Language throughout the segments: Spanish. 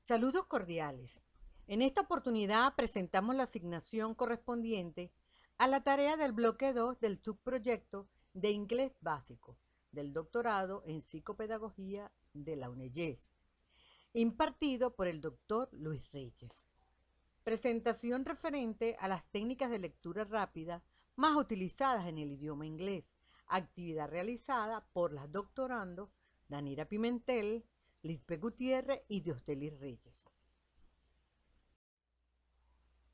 Saludos cordiales. En esta oportunidad presentamos la asignación correspondiente a la tarea del bloque 2 del subproyecto de inglés básico del doctorado en psicopedagogía de la UNEYES, impartido por el doctor Luis Reyes. Presentación referente a las técnicas de lectura rápida más utilizadas en el idioma inglés, actividad realizada por las doctorandos Danira Pimentel, Lisbeth Gutiérrez y Diostelis Reyes.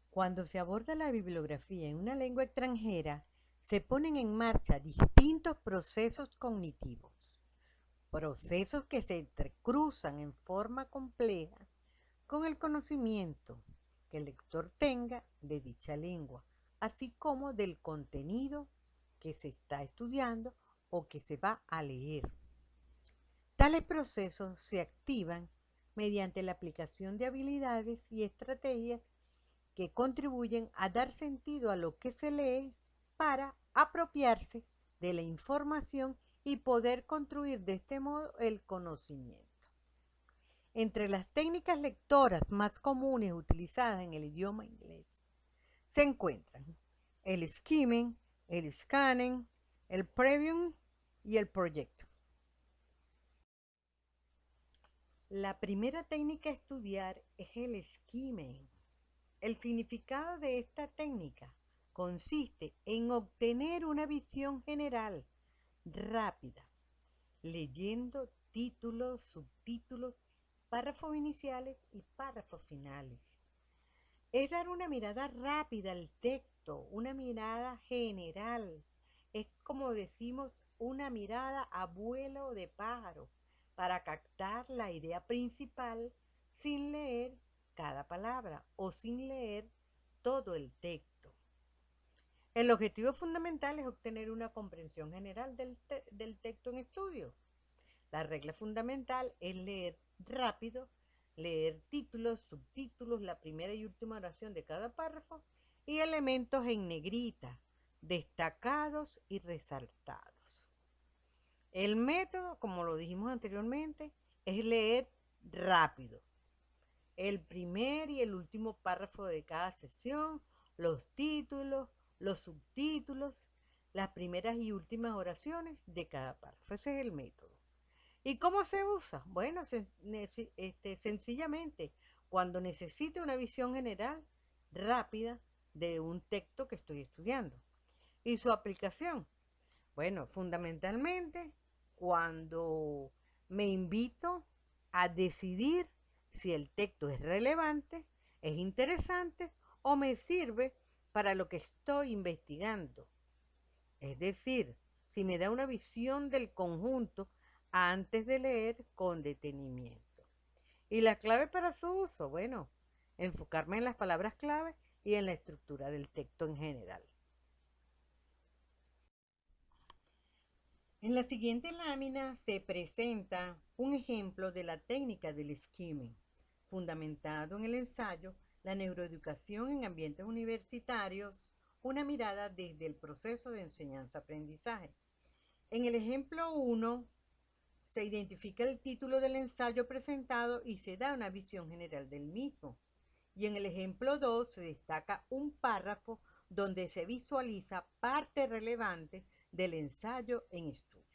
Cuando se aborda la bibliografía en una lengua extranjera, se ponen en marcha distintos procesos cognitivos, procesos que se entrecruzan en forma compleja con el conocimiento que el lector tenga de dicha lengua, así como del contenido que se está estudiando o que se va a leer. Tales procesos se activan mediante la aplicación de habilidades y estrategias que contribuyen a dar sentido a lo que se lee para apropiarse de la información y poder construir de este modo el conocimiento. Entre las técnicas lectoras más comunes utilizadas en el idioma inglés se encuentran el skimming, el scanning, el previewing y el proyecto. La primera técnica a estudiar es el skimming. El significado de esta técnica consiste en obtener una visión general rápida, leyendo títulos, subtítulos, párrafos iniciales y párrafos finales. Es dar una mirada rápida al texto, una mirada general. Es como decimos, una mirada a vuelo de pájaro para captar la idea principal sin leer cada palabra o sin leer todo el texto. El objetivo fundamental es obtener una comprensión general del texto en estudio. La regla fundamental es leer rápido, leer títulos, subtítulos, la primera y última oración de cada párrafo y elementos en negrita, destacados y resaltados. El método, como lo dijimos anteriormente, es leer rápido. El primer y el último párrafo de cada sesión, los títulos, los subtítulos, las primeras y últimas oraciones de cada párrafo. Ese es el método. ¿Y cómo se usa? Bueno, sencillamente, cuando necesite una visión general rápida de un texto que estoy estudiando. ¿Y su aplicación? Bueno, fundamentalmente cuando me invito a decidir si el texto es relevante, es interesante o me sirve para lo que estoy investigando. Es decir, si me da una visión del conjunto antes de leer con detenimiento. ¿Y la clave para su uso? Bueno, enfocarme en las palabras clave y en la estructura del texto en general. En la siguiente lámina se presenta un ejemplo de la técnica del skimming, fundamentado en el ensayo La neuroeducación en ambientes universitarios, una mirada desde el proceso de enseñanza-aprendizaje. En el ejemplo 1 se identifica el título del ensayo presentado y se da una visión general del mismo. Y en el ejemplo 2 se destaca un párrafo donde se visualiza parte relevante del ensayo en estudio.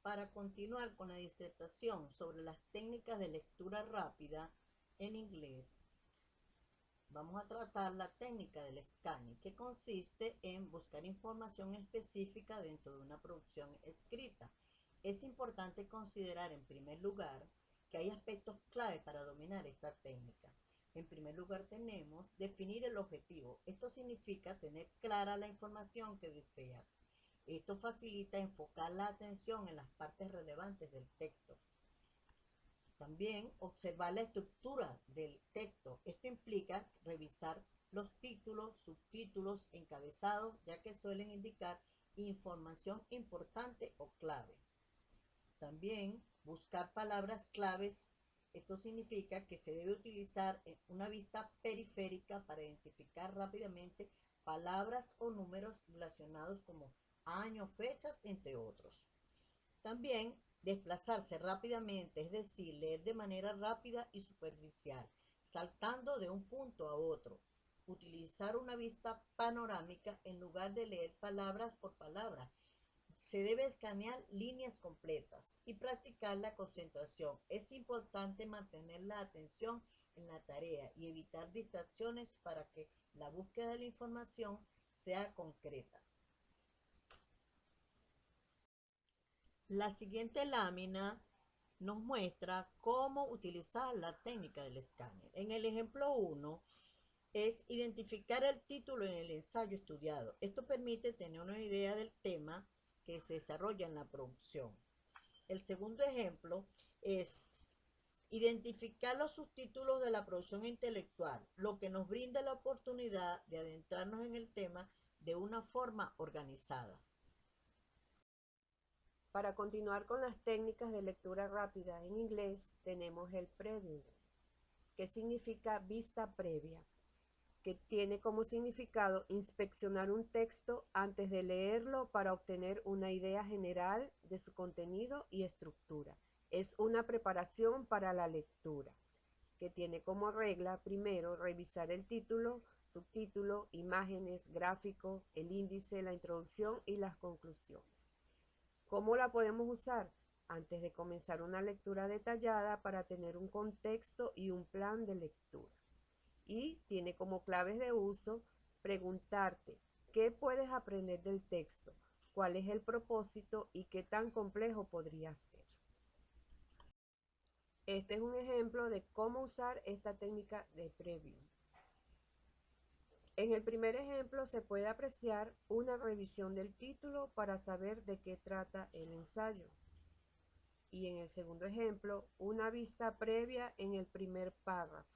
Para continuar con la disertación sobre las técnicas de lectura rápida en inglés, vamos a tratar la técnica del scanning, que consiste en buscar información específica dentro de una producción escrita. Es importante considerar en primer lugar que hay aspectos clave para dominar esta técnica. En primer lugar tenemos definir el objetivo. Esto significa tener clara la información que deseas. Esto facilita enfocar la atención en las partes relevantes del texto. También observar la estructura del texto. Esto implica revisar los títulos, subtítulos, encabezados, ya que suelen indicar información importante o clave. También buscar palabras claves. Esto significa que se debe utilizar una vista periférica para identificar rápidamente palabras o números relacionados como años, fechas, entre otros. También desplazarse rápidamente, es decir, leer de manera rápida y superficial, saltando de un punto a otro. Utilizar una vista panorámica en lugar de leer palabras por palabra. Se debe escanear líneas completas y practicar la concentración. Es importante mantener la atención en la tarea y evitar distracciones para que la búsqueda de la información sea concreta. La siguiente lámina nos muestra cómo utilizar la técnica del escáner. En el ejemplo 1 es identificar el título en el ensayo estudiado. Esto permite tener una idea del tema que se desarrolla en la producción. El segundo ejemplo es identificar los subtítulos de la producción intelectual, lo que nos brinda la oportunidad de adentrarnos en el tema de una forma organizada. Para continuar con las técnicas de lectura rápida en inglés, tenemos el preview, que significa vista previa, que tiene como significado inspeccionar un texto antes de leerlo para obtener una idea general de su contenido y estructura. Es una preparación para la lectura, que tiene como regla, primero, revisar el título, subtítulo, imágenes, gráficos, el índice, la introducción y las conclusiones. ¿Cómo la podemos usar? Antes de comenzar una lectura detallada para tener un contexto y un plan de lectura. Y tiene como claves de uso preguntarte qué puedes aprender del texto, cuál es el propósito y qué tan complejo podría ser. Este es un ejemplo de cómo usar esta técnica de preview. En el primer ejemplo se puede apreciar una revisión del título para saber de qué trata el ensayo. Y en el segundo ejemplo, una vista previa en el primer párrafo,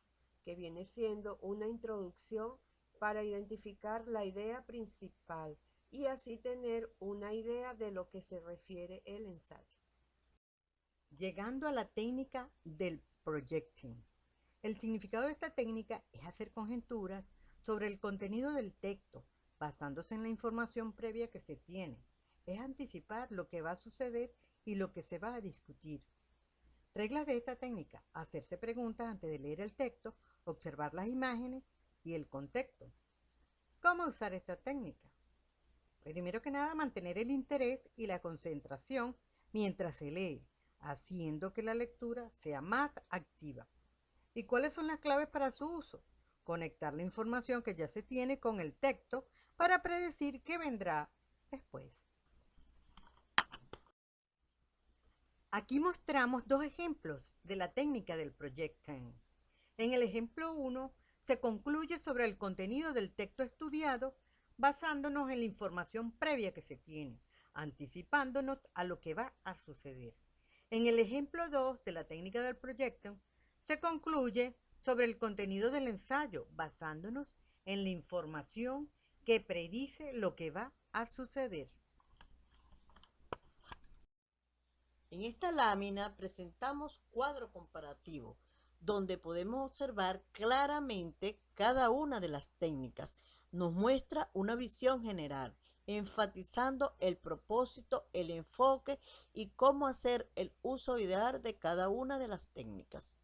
que viene siendo una introducción para identificar la idea principal y así tener una idea de lo que se refiere el ensayo. Llegando a la técnica del projecting. El significado de esta técnica es hacer conjeturas sobre el contenido del texto, basándose en la información previa que se tiene. Es anticipar lo que va a suceder y lo que se va a discutir. Reglas de esta técnica: hacerse preguntas antes de leer el texto, observar las imágenes y el contexto. ¿Cómo usar esta técnica? Primero que nada, mantener el interés y la concentración mientras se lee, haciendo que la lectura sea más activa. ¿Y cuáles son las claves para su uso? Conectar la información que ya se tiene con el texto para predecir qué vendrá después. Aquí mostramos dos ejemplos de la técnica del projecting. En el ejemplo 1 se concluye sobre el contenido del texto estudiado basándonos en la información previa que se tiene, anticipándonos a lo que va a suceder. En el ejemplo 2 de la técnica del projecting se concluye sobre el contenido del ensayo, basándonos en la información que predice lo que va a suceder. En esta lámina presentamos cuadro comparativo, donde podemos observar claramente cada una de las técnicas. Nos muestra una visión general, enfatizando el propósito, el enfoque y cómo hacer el uso ideal de cada una de las técnicas.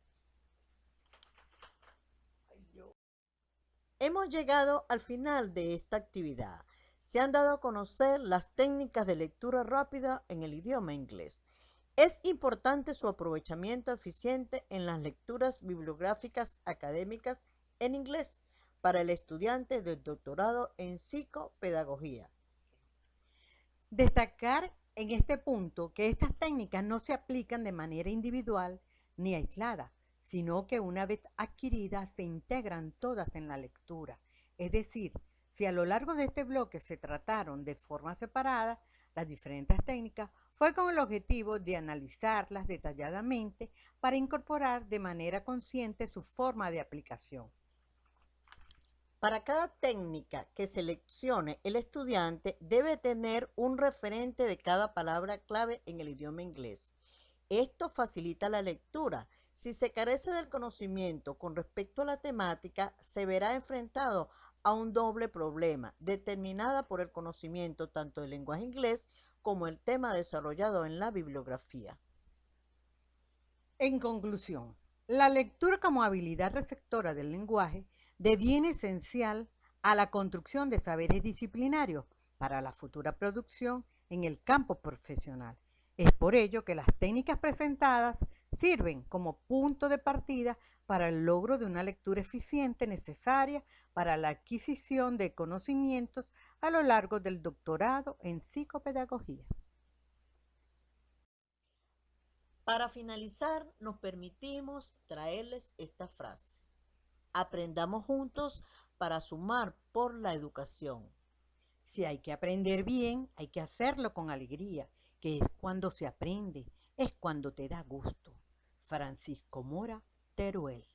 Hemos llegado al final de esta actividad. Se han dado a conocer las técnicas de lectura rápida en el idioma inglés. Es importante su aprovechamiento eficiente en las lecturas bibliográficas académicas en inglés para el estudiante del doctorado en psicopedagogía. Destacar en este punto que estas técnicas no se aplican de manera individual ni aislada, sino que una vez adquiridas se integran todas en la lectura. Es decir, si a lo largo de este bloque se trataron de forma separada, las diferentes técnicas fue con el objetivo de analizarlas detalladamente para incorporar de manera consciente su forma de aplicación. Para cada técnica que seleccione el estudiante debe tener un referente de cada palabra clave en el idioma inglés. Esto facilita la lectura. Si se carece del conocimiento con respecto a la temática, se verá enfrentado a un doble problema, determinada por el conocimiento tanto del lenguaje inglés como el tema desarrollado en la bibliografía. En conclusión, la lectura como habilidad receptora del lenguaje deviene esencial a la construcción de saberes disciplinarios para la futura producción en el campo profesional. Es por ello que las técnicas presentadas sirven como punto de partida para el logro de una lectura eficiente necesaria para la adquisición de conocimientos a lo largo del doctorado en psicopedagogía. Para finalizar, nos permitimos traerles esta frase. Aprendamos juntos para sumar por la educación. Si hay que aprender bien, hay que hacerlo con alegría, que es cuando se aprende, es cuando te da gusto. Francisco Mora, Teruel.